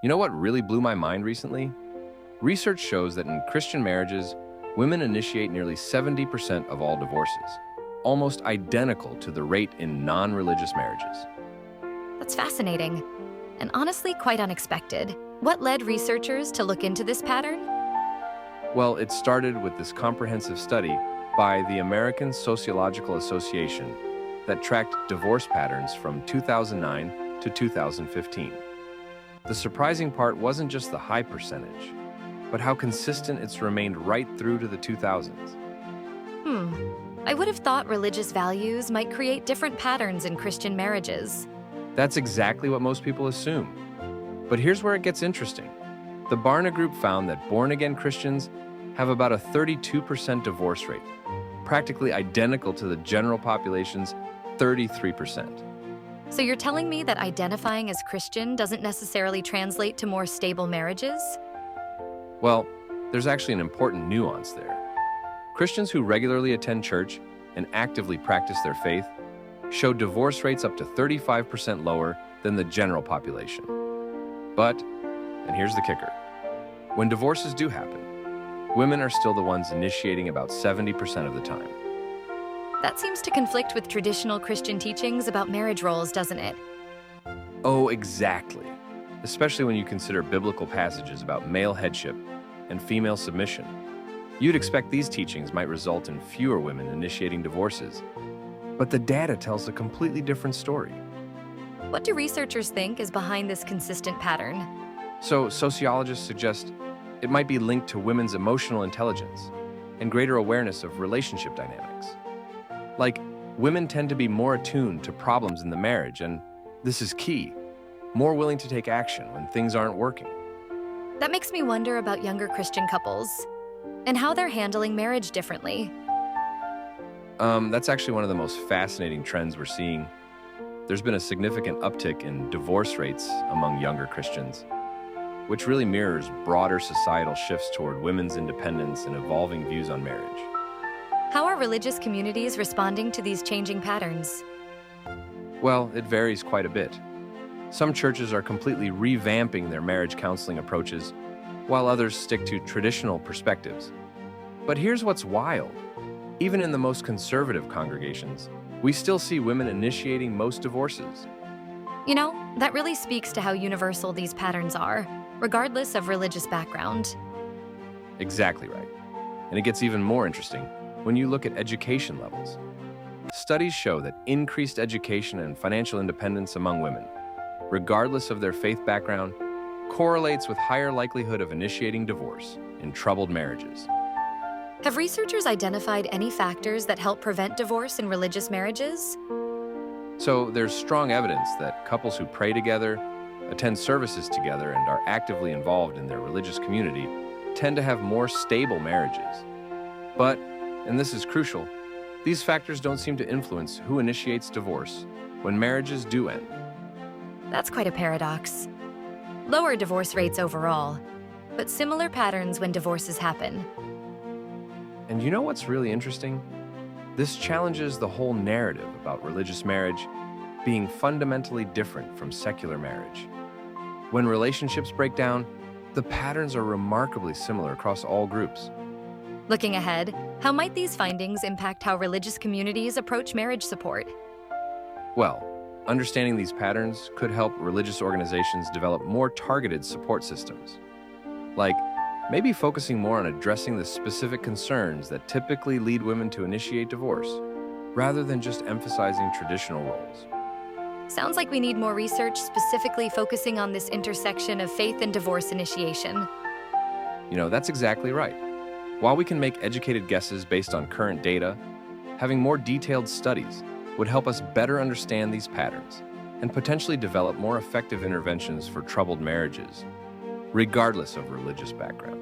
You know what really blew my mind recently? Research shows that in Christian marriages, women initiate nearly 70% of all divorces, almost identical to the rate in non-religious marriages. That's fascinating, and honestly quite unexpected. What led researchers to look into this pattern? Well, it started with this comprehensive study by the American Sociological Association that tracked divorce patterns from 2009 to 2015. The surprising part wasn't just the high percentage, but how consistent it's remained right through to the 2000s. I would have thought religious values might create different patterns in Christian marriages. That's exactly what most people assume. But here's where it gets interesting. The Barna Group found that born-again Christians have about a 32% divorce rate, practically identical to the general population's 33%. So you're telling me that identifying as Christian doesn't necessarily translate to more stable marriages? Well, there's actually an important nuance there. Christians who regularly attend church and actively practice their faith show divorce rates up to 35% lower than the general population. But, and here's the kicker, when divorces do happen, women are still the ones initiating about 70% of the time. That seems to conflict with traditional Christian teachings about marriage roles, doesn't it? Oh, exactly. Especially when you consider biblical passages about male headship and female submission. You'd expect these teachings might result in fewer women initiating divorces. But the data tells a completely different story. What do researchers think is behind this consistent pattern? So sociologists suggest it might be linked to women's emotional intelligence and greater awareness of relationship dynamics. Like, women tend to be more attuned to problems in the marriage, and this is key, more willing to take action when things aren't working. That makes me wonder about younger Christian couples and how they're handling marriage differently. That's actually one of the most fascinating trends we're seeing. There's been a significant uptick in divorce rates among younger Christians, which really mirrors broader societal shifts toward women's independence and evolving views on marriage. How are religious communities responding to these changing patterns? Well, it varies quite a bit. Some churches are completely revamping their marriage counseling approaches, while others stick to traditional perspectives. But here's what's wild. Even in the most conservative congregations, we still see women initiating most divorces. You know, that really speaks to how universal these patterns are, regardless of religious background. Exactly right. And it gets even more interesting when you look at education levels. Studies show that increased education and financial independence among women, regardless of their faith background, correlates with higher likelihood of initiating divorce in troubled marriages. Have researchers identified any factors that help prevent divorce in religious marriages? So there's strong evidence that couples who pray together, attend services together, and are actively involved in their religious community tend to have more stable marriages. But, and this is crucial, these factors don't seem to influence who initiates divorce when marriages do end. That's quite a paradox. Lower divorce rates overall, but similar patterns when divorces happen. And you know what's really interesting? This challenges the whole narrative about religious marriage being fundamentally different from secular marriage. When relationships break down, the patterns are remarkably similar across all groups. Looking ahead, how might these findings impact how religious communities approach marriage support? Well, understanding these patterns could help religious organizations develop more targeted support systems, like maybe focusing more on addressing the specific concerns that typically lead women to initiate divorce, rather than just emphasizing traditional roles. Sounds like we need more research specifically focusing on this intersection of faith and divorce initiation. You know, that's exactly right. While we can make educated guesses based on current data, having more detailed studies would help us better understand these patterns and potentially develop more effective interventions for troubled marriages, regardless of religious background.